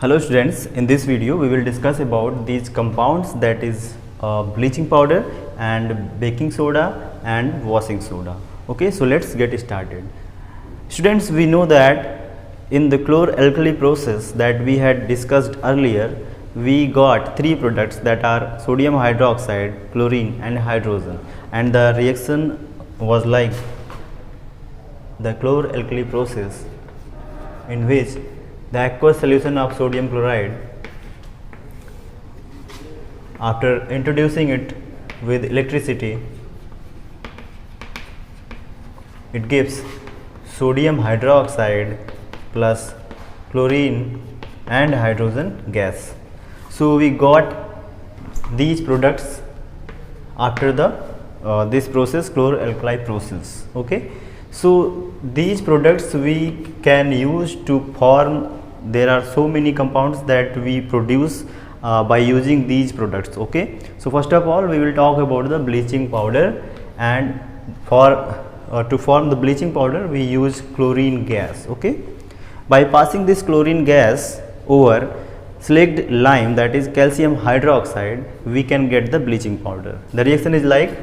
Hello students, in this video we will discuss about these compounds, that is bleaching powder and baking soda and washing soda. Okay, so let's get started. Students, we know that in the chlor-alkali process that we had discussed earlier, we got three products, that are sodium hydroxide, chlorine and hydrogen, and the reaction was like the chlor-alkali process, in which the aqueous solution of sodium chloride, after introducing it with electricity, it gives sodium hydroxide plus chlorine and hydrogen gas. So we got these products after the this process, chlor-alkali process. Okay, so these products we can use to form. There are so many compounds that we produce by using these products. Okay, so first of all we will talk about the bleaching powder, and for to form the bleaching powder we use chlorine gas. Okay, by passing this chlorine gas over slaked lime, that is calcium hydroxide, we can get the bleaching powder. The reaction is like,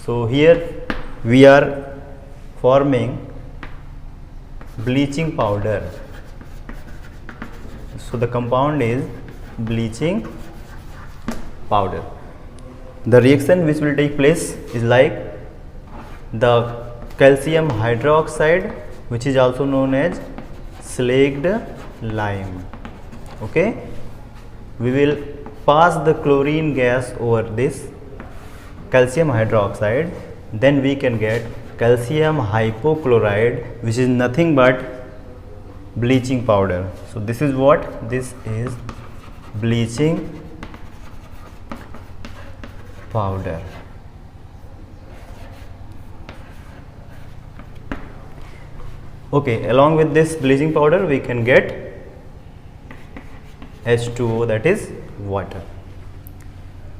so here we are forming bleaching powder. So the compound is bleaching powder. The reaction which will take place is like the calcium hydroxide, which is also known as slaked lime. Okay, we will pass the chlorine gas over this calcium hydroxide, then we can get calcium hypochlorite, which is nothing but bleaching powder. So this is what this is, bleaching powder. Okay, along with this bleaching powder we can get H2O, that is water.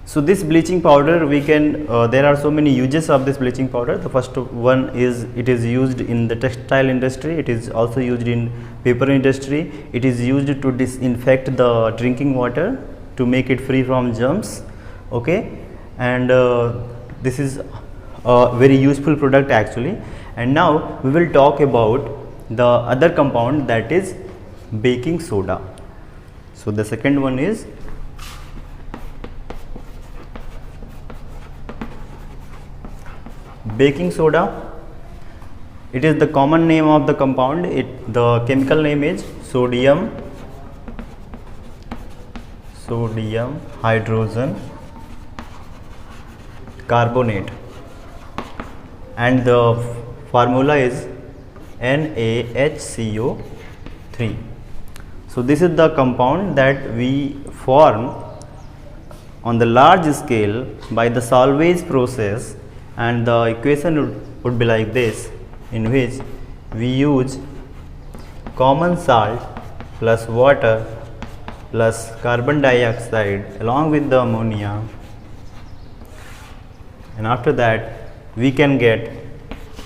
So this bleaching powder we can there are so many uses of this bleaching powder. The first one is it is used in the textile industry, it is also used in paper industry, it is used to disinfect the drinking water to make it free from germs. Okay, and this is a very useful product actually. And now we will talk about the other compound, that is baking soda. So the second one is baking soda. It is the common name of the compound. The chemical name is sodium hydrogen carbonate, and the formula is NaHCO3. So this is the compound that we form on the large scale by the Solvay's process, and the equation would be like this, in which we use common salt plus water plus carbon dioxide along with the ammonia, and after that we can get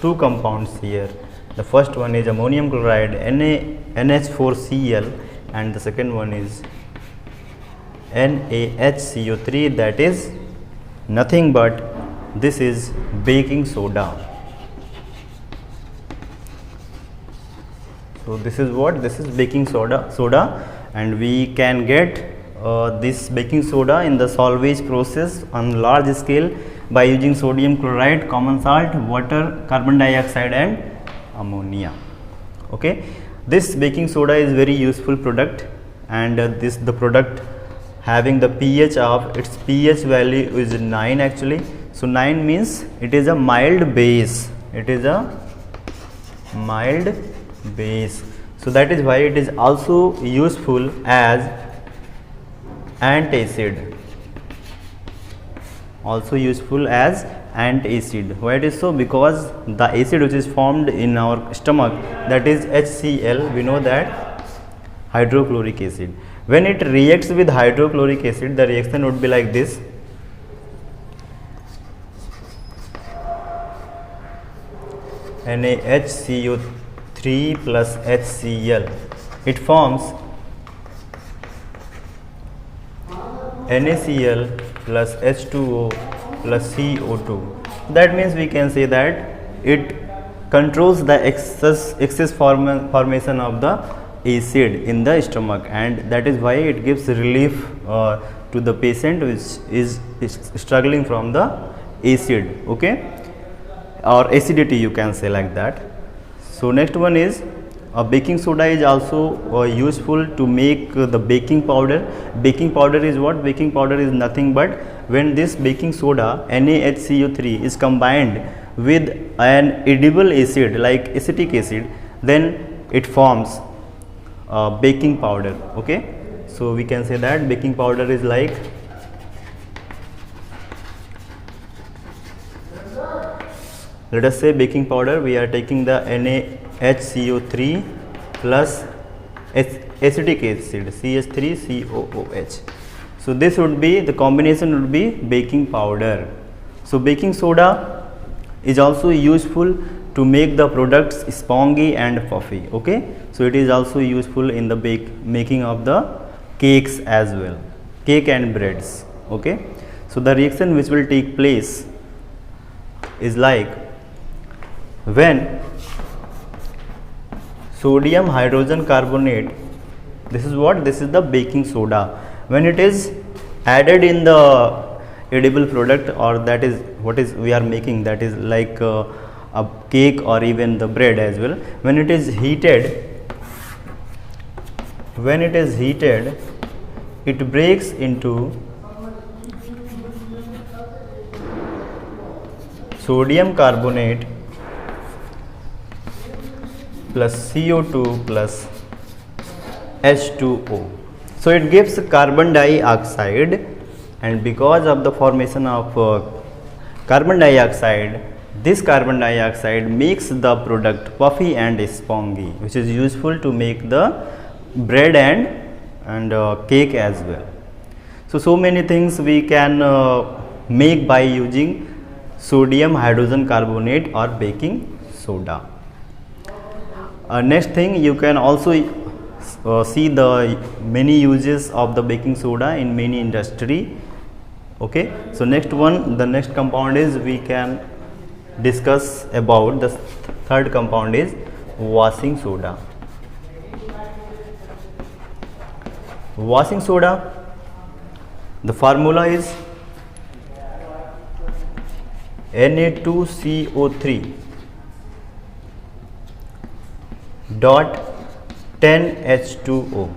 two compounds here. The first one is ammonium chloride, NH4Cl, and the second one is NaHCO3, that is nothing but this is baking soda. So this is what, this is baking soda, and we can get this baking soda in the Solvay's process on large scale by using sodium chloride, common salt, water, carbon dioxide and ammonia. Okay, this baking soda is very useful product, and the product having the pH of, its pH value is 9 actually. So 9 means it is a mild base, it is a mild base. So that is why it is also useful as antacid, also useful as antacid. Why it is so? Because the acid which is formed in our stomach, that is HCl, we know that hydrochloric acid. When it reacts with hydrochloric acid, the reaction would be like this. NaHCO3 plus HCl, it forms NaCl plus H2O plus CO2. That means we can say that it controls the excess formation of the acid in the stomach, and that is why it gives relief to the patient which is struggling from the acid, okay, or acidity, you can say like that. So next one is baking soda is also useful to make the baking powder. Baking powder is what? Baking powder is nothing but when this baking soda NaHCO3 is combined with an edible acid like acetic acid, then it forms baking powder, okay. So we can say that baking powder is like let us say baking powder, we are taking the NaHCO3 plus acetic acid CH3COOH. So this would be the combination would be baking powder. So baking soda is also useful to make the products spongy and puffy, okay. So it is also useful in the making of the cakes as well, cake and breads, okay. So the reaction which will take place is like when sodium hydrogen carbonate, this is what? This is the baking soda. When it is added in the edible product, or that is what is we are making, that is like a cake or even the bread as well, when it is heated, it breaks into sodium carbonate plus CO2 plus H2O. So it gives carbon dioxide, and because of the formation of carbon dioxide, this carbon dioxide makes the product puffy and spongy, which is useful to make the bread and cake as well. So many things we can make by using sodium hydrogen carbonate or baking soda. Next thing, you can also see the many uses of the baking soda in many industry, okay. So next one, the next compound is we can discuss about the third compound is washing soda. Washing soda, the formula is Na2CO3 dot 10H2O.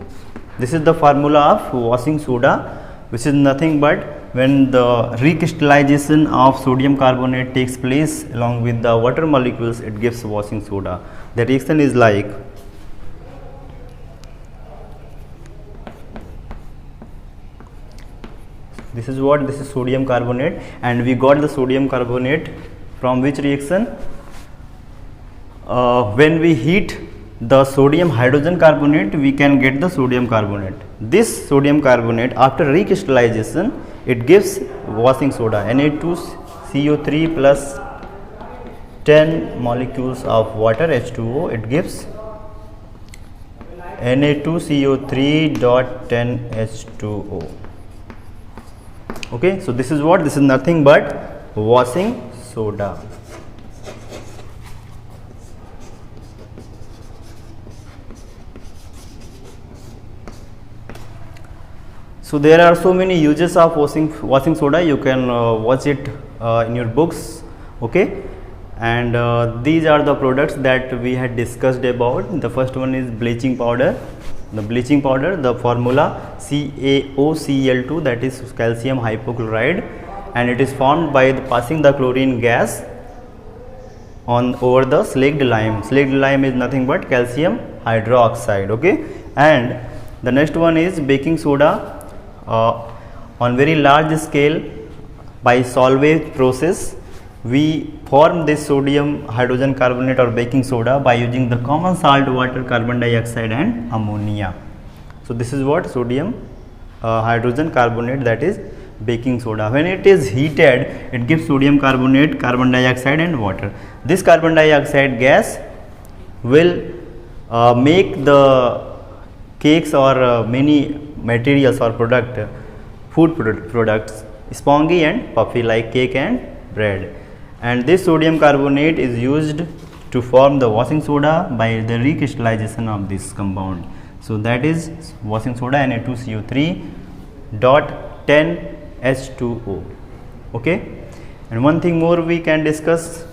This is the formula of washing soda, which is nothing but when the recrystallization of sodium carbonate takes place along with the water molecules, it gives washing soda. The reaction is like this is what? This is sodium carbonate, and we got the sodium carbonate from which reaction? When we heat the sodium hydrogen carbonate, we can get the sodium carbonate. This sodium carbonate, after recrystallization, it gives washing soda, Na2CO3 plus 10 molecules of water H2O, it gives Na2CO3 dot 10H2O. Okay, so this is what? This is nothing but washing soda. So there are so many uses of washing soda. You can watch it in your books, okay. And these are the products that we had discussed about. The first one is bleaching powder. The bleaching powder, the formula CaOCl2, that is calcium hypochloride, and it is formed by passing the chlorine gas over the slaked lime. Slaked lime is nothing but calcium hydroxide, okay. And the next one is baking soda. On very large scale, by solvate process, we form this sodium hydrogen carbonate or baking soda by using the common salt, water, carbon dioxide and ammonia. So this is what? Sodium hydrogen carbonate, that is baking soda. When it is heated, it gives sodium carbonate, carbon dioxide and water. This carbon dioxide gas will make the cakes or many materials or product food products, spongy and puffy like cake and bread. And this sodium carbonate is used to form the washing soda by the recrystallization of this compound. So that is washing soda Na2CO3 dot 10H2O. Okay, and one thing more we can discuss.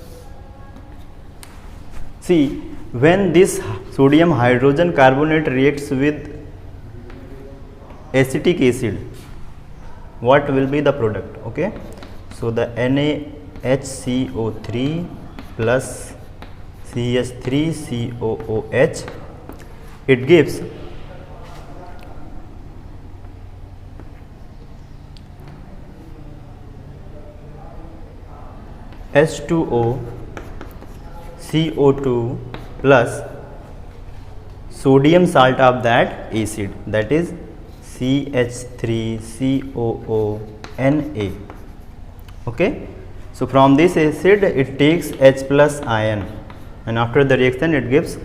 See, when this sodium hydrogen carbonate reacts with acetic acid, what will be the product? Okay, so the NaHCO3 plus CH3COOH, it gives H2O CO2 plus sodium salt of that acid, that is CH3COONA. Okay, so from this acid it takes H plus ion, and after the reaction it gives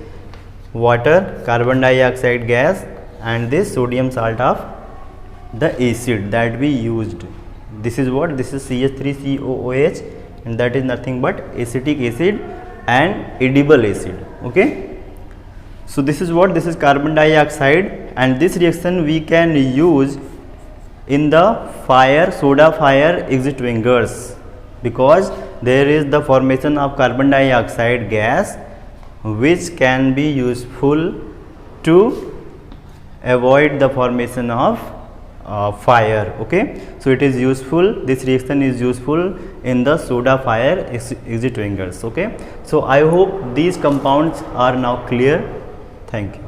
water, carbon dioxide gas, and this sodium salt of the acid that we used. This is what? This is CH3COOH, and that is nothing but acetic acid and edible acid. Okay, so this is what? This is carbon dioxide, and this reaction we can use in the fire, soda fire extinguishers, because there is the formation of carbon dioxide gas which can be useful to avoid the formation of fire. Okay, so it is useful, this reaction is useful in the soda fire extinguishers. Okay, so I hope these compounds are now clear. Thank you.